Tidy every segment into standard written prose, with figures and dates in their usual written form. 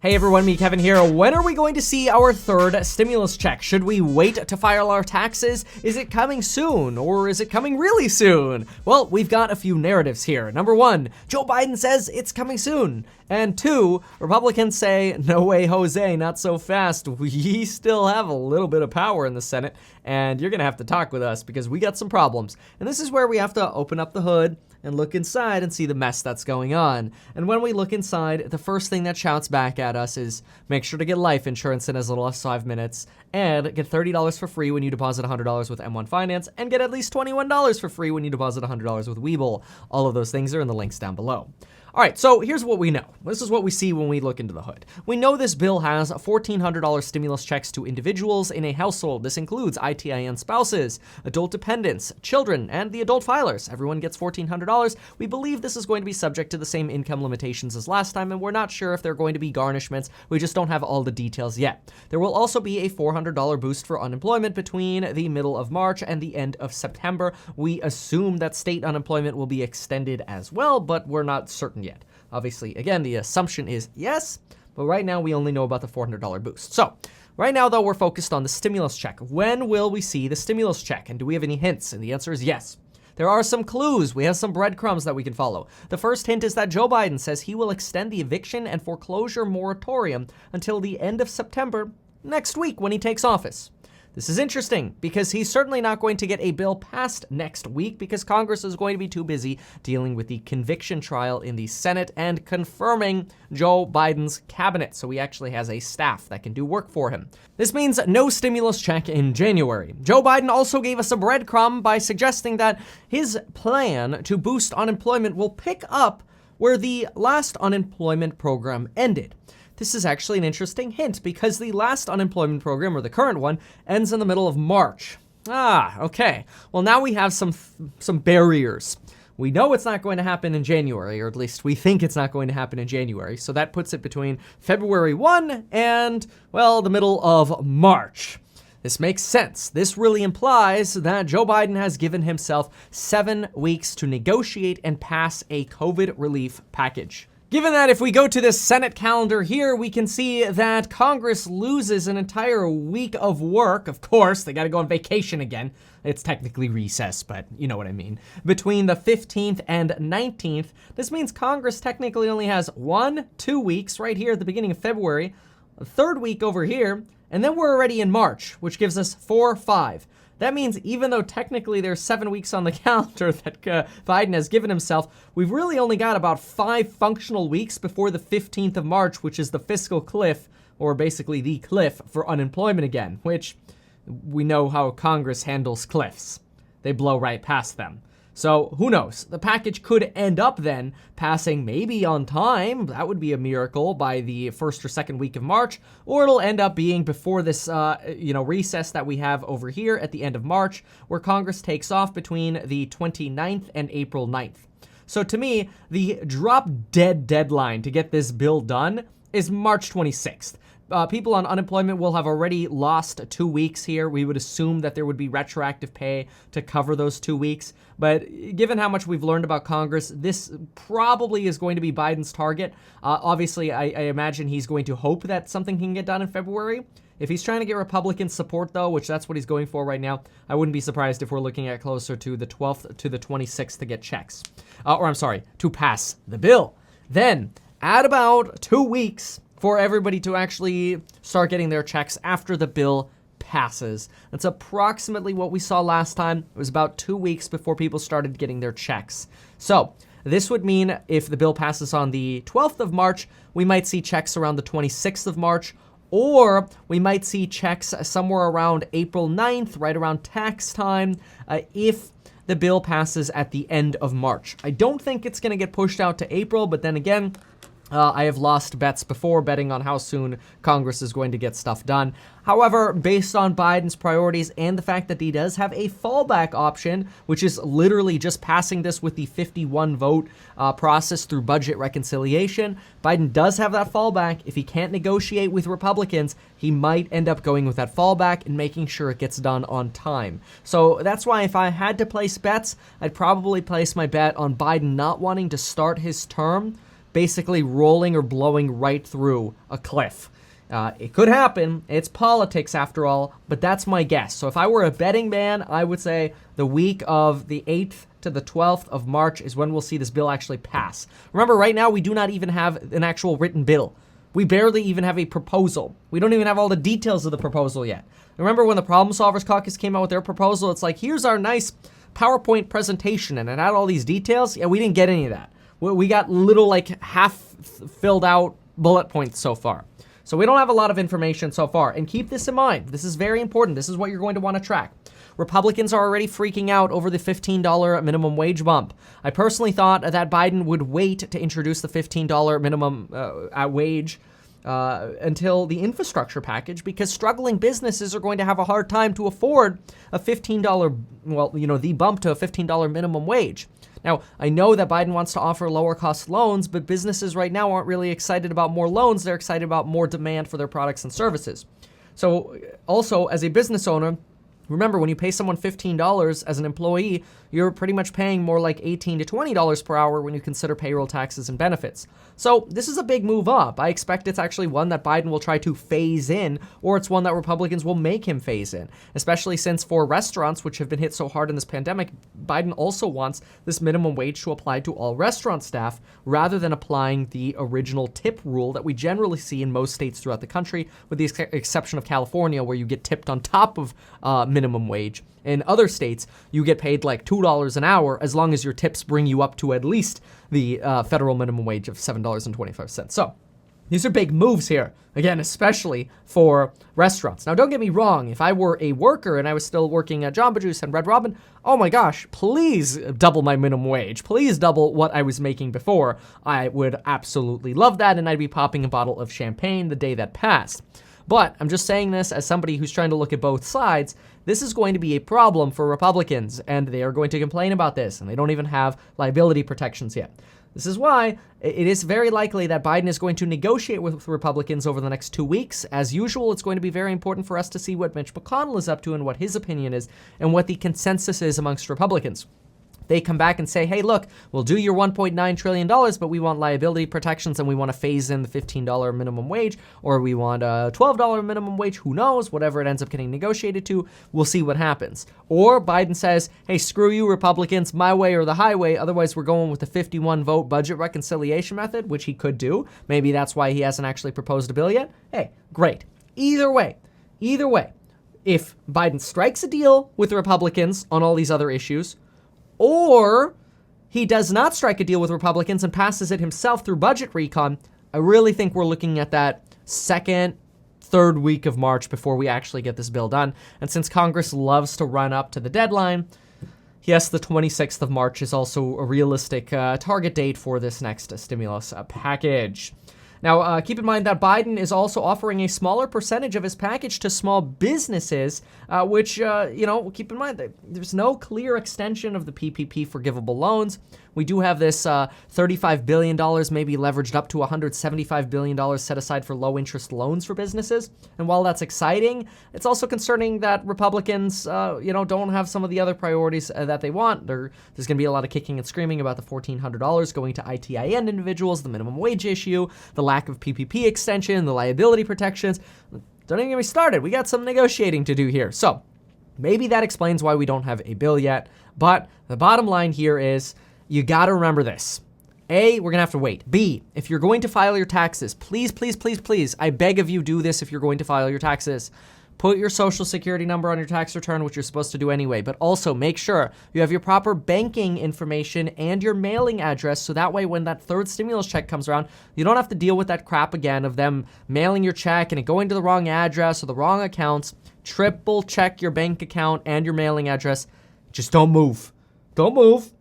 Hey everyone, me Kevin here. When are we going to see our third stimulus check? Should we wait to file our taxes? Is it coming soon, or is it coming really soon? Well, we've got a few narratives here. Number one, Joe Biden says it's coming soon. And two, Republicans say, no way, Jose, not so fast. We still have a little bit of power in the Senate, and you're gonna have to talk with us because we got some problems. And this is where we have to open up the hood and look inside and see the mess that's going on. And when we look inside, the first thing that shouts back at us is make sure to get life insurance in as little as 5 minutes and get $30 for free when you deposit $100 with M1 Finance and get at least $21 for free when you deposit $100 with Webull. All of those things are in the links down below. All right, so here's what we know. This is what we see when we look into the hood. We know this bill has $1,400 stimulus checks to individuals in a household. This includes ITIN spouses, adult dependents, children, and the adult filers. Everyone gets $1,400. We believe this is going to be subject to the same income limitations as last time, and we're not sure if they're going to be garnishments. We just don't have all the details yet. There will also be a $400 boost for unemployment between the middle of March and the end of September. We assume that state unemployment will be extended as well, but we're not certain yet. Obviously, again, the assumption is yes, but right now we only know about the $400 boost. So right now, though, we're focused on the stimulus check. When will we see the stimulus check? And do we have any hints? And the answer is yes. There are some clues. We have some breadcrumbs that we can follow. The first hint is that Joe Biden says he will extend the eviction and foreclosure moratorium until the end of September next week when he takes office. This is interesting because he's certainly not going to get a bill passed next week because Congress is going to be too busy dealing with the conviction trial in the Senate and confirming Joe Biden's cabinet. So he actually has a staff that can do work for him. This means no stimulus check in January. Joe Biden also gave us a breadcrumb by suggesting that his plan to boost unemployment will pick up where the last unemployment program ended. This is actually an interesting hint because the last unemployment program, or the current one, ends in the middle of March. Okay. Well, now we have some barriers. We know it's not going to happen in January, or at least we think it's not going to happen in January. So that puts it between February 1 and, well, the middle of March. This makes sense. This really implies that Joe Biden has given himself 7 weeks to negotiate and pass a COVID relief package. Given that if we go to this Senate calendar here, we can see that Congress loses an entire week of work. Of course, they got to go on vacation again. It's technically recess, but you know what I mean. Between the 15th and 19th, this means Congress technically only has 2 weeks right here at the beginning of February, a third week over here, and then we're already in March, which gives us 5. That means even though technically there's 7 weeks on the calendar that Biden has given himself, we've really only got about 5 functional weeks before the 15th of March, which is the fiscal cliff, or basically the cliff for unemployment again, which we know how Congress handles cliffs. They blow right past them. So who knows? The package could end up then passing maybe on time. That would be a miracle by the first or second week of March, or it'll end up being before this, recess that we have over here at the end of March, where Congress takes off between the 29th and April 9th. So to me, the drop-dead deadline to get this bill done is March 26th. People on unemployment will have already lost 2 weeks here. We would assume that there would be retroactive pay to cover those 2 weeks. But given how much we've learned about Congress, this probably is going to be Biden's target. Obviously, I imagine he's going to hope that something can get done in February. If he's trying to get Republican support, though, which that's what he's going for right now, I wouldn't be surprised if we're looking at closer to the 12th to the 26th to get checks. To pass the bill. Then, at about 2 weeks for everybody to actually start getting their checks after the bill passes. That's approximately what we saw last time. It was about 2 weeks before people started getting their checks. So this would mean if the bill passes on the 12th of March, we might see checks around the 26th of March, or we might see checks somewhere around April 9th, right around tax time, if the bill passes at the end of March. I don't think it's going to get pushed out to April, but then again, I have lost bets before betting on how soon Congress is going to get stuff done. However, based on Biden's priorities and the fact that he does have a fallback option, which is literally just passing this with the 51 vote process through budget reconciliation, Biden does have that fallback. If he can't negotiate with Republicans, he might end up going with that fallback and making sure it gets done on time. So that's why if I had to place bets, I'd probably place my bet on Biden not wanting to start his term basically rolling or blowing right through a cliff. It could happen. It's politics after all, but that's my guess. So if I were a betting man, I would say the week of the 8th to the 12th of March is when we'll see this bill actually pass. Remember, right now, we do not even have an actual written bill. We barely even have a proposal. We don't even have all the details of the proposal yet. Remember when the Problem Solvers Caucus came out with their proposal? It's like, here's our nice PowerPoint presentation, and it had all these details. Yeah, we didn't get any of that. We got little, like, half filled out bullet points so far. So we don't have a lot of information so far. And keep this in mind. This is very important. This is what you're going to want to track. Republicans are already freaking out over the $15 minimum wage bump. I personally thought that Biden would wait to introduce the $15 minimum wage until the infrastructure package, because struggling businesses are going to have a hard time to afford a $15, the bump to a $15 minimum wage. Now, I know that Biden wants to offer lower cost loans, but businesses right now aren't really excited about more loans. They're excited about more demand for their products and services. So also, as a business owner, remember, when you pay someone $15 as an employee, you're pretty much paying more like $18 to $20 per hour when you consider payroll taxes and benefits. So this is a big move up. I expect it's actually one that Biden will try to phase in, or it's one that Republicans will make him phase in, especially since for restaurants, which have been hit so hard in this pandemic, Biden also wants this minimum wage to apply to all restaurant staff rather than applying the original tip rule that we generally see in most states throughout the country, with the exception of California, where you get tipped on top of minimum wage. In other states, you get paid like $2 an hour as long as your tips bring you up to at least the federal minimum wage of $7.25. So these are big moves here, again, especially for restaurants. Now, don't get me wrong. If I were a worker and I was still working at Jamba Juice and Red Robin, oh my gosh, please double my minimum wage. Please double what I was making before. I would absolutely love that, and I'd be popping a bottle of champagne the day that passed. But I'm just saying this as somebody who's trying to look at both sides. This is going to be a problem for Republicans, and they are going to complain about this, and they don't even have liability protections yet. This is why it is very likely that Biden is going to negotiate with Republicans over the next 2 weeks. As usual, it's going to be very important for us to see what Mitch McConnell is up to and what his opinion is and what the consensus is amongst Republicans. They come back and say, hey, look, we'll do your $1.9 trillion, but we want liability protections and we want to phase in the $15 minimum wage, or we want a $12 minimum wage, who knows, whatever it ends up getting negotiated to, we'll see what happens. Or Biden says, hey, screw you Republicans, my way or the highway, otherwise we're going with the 51 vote budget reconciliation method, which he could do. Maybe that's why he hasn't actually proposed a bill yet. Hey, great. Either way, if Biden strikes a deal with the Republicans on all these other issues, or he does not strike a deal with Republicans and passes it himself through budget recon, I really think we're looking at that second, third week of March before we actually get this bill done. And since Congress loves to run up to the deadline, yes, the 26th of March is also a realistic target date for this next stimulus package. Now, keep in mind that Biden is also offering a smaller percentage of his package to small businesses, which, keep in mind that there's no clear extension of the PPP forgivable loans. We do have this $35 billion, maybe leveraged up to $175 billion set aside for low-interest loans for businesses. And while that's exciting, it's also concerning that Republicans, don't have some of the other priorities that they want. There's going to be a lot of kicking and screaming about the $1,400 going to ITIN individuals, the minimum wage issue, the lack of PPP extension, the liability protections. Don't even get me started. We got some negotiating to do here. So maybe that explains why we don't have a bill yet. But the bottom line here is, you got to remember this. A, we're going to have to wait. B, if you're going to file your taxes, please, I beg of you, do this if you're going to file your taxes. Put your social security number on your tax return, which you're supposed to do anyway, but also make sure you have your proper banking information and your mailing address, so that way when that third stimulus check comes around, you don't have to deal with that crap again of them mailing your check and it going to the wrong address or the wrong accounts. Triple check your bank account and your mailing address. Just don't move. Don't move.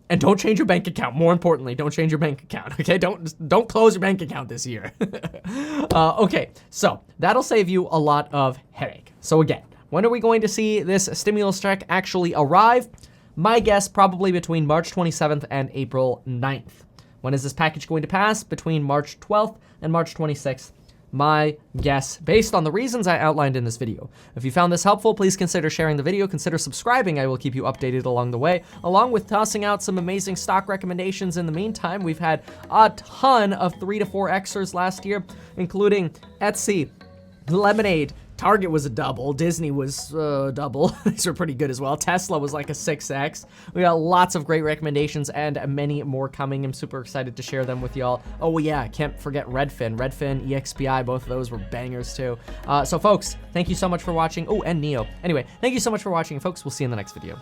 And don't change your bank account. More importantly, don't change your bank account, okay? Don't close your bank account this year. Okay, so that'll save you a lot of headache. So again, when are we going to see this stimulus check actually arrive? My guess, probably between March 27th and April 9th. When is this package going to pass? Between March 12th and March 26th. my guess based on the reasons I outlined in this video. If you found this helpful, please consider sharing the video, consider subscribing. I will keep you updated along the way, along with tossing out some amazing stock recommendations. In the meantime, we've had a ton of 3 to 4Xers last year, including Etsy, Lemonade, Target was a double, Disney was double. These are pretty good as well. Tesla was like a 6X. We got lots of great recommendations and many more coming. I'm super excited to share them with y'all. Oh yeah, can't forget Redfin, EXPI, both of those were bangers too. So folks, thank you so much for watching. Oh, and Neo. Anyway, thank you so much for watching, folks. We'll see you in the next video.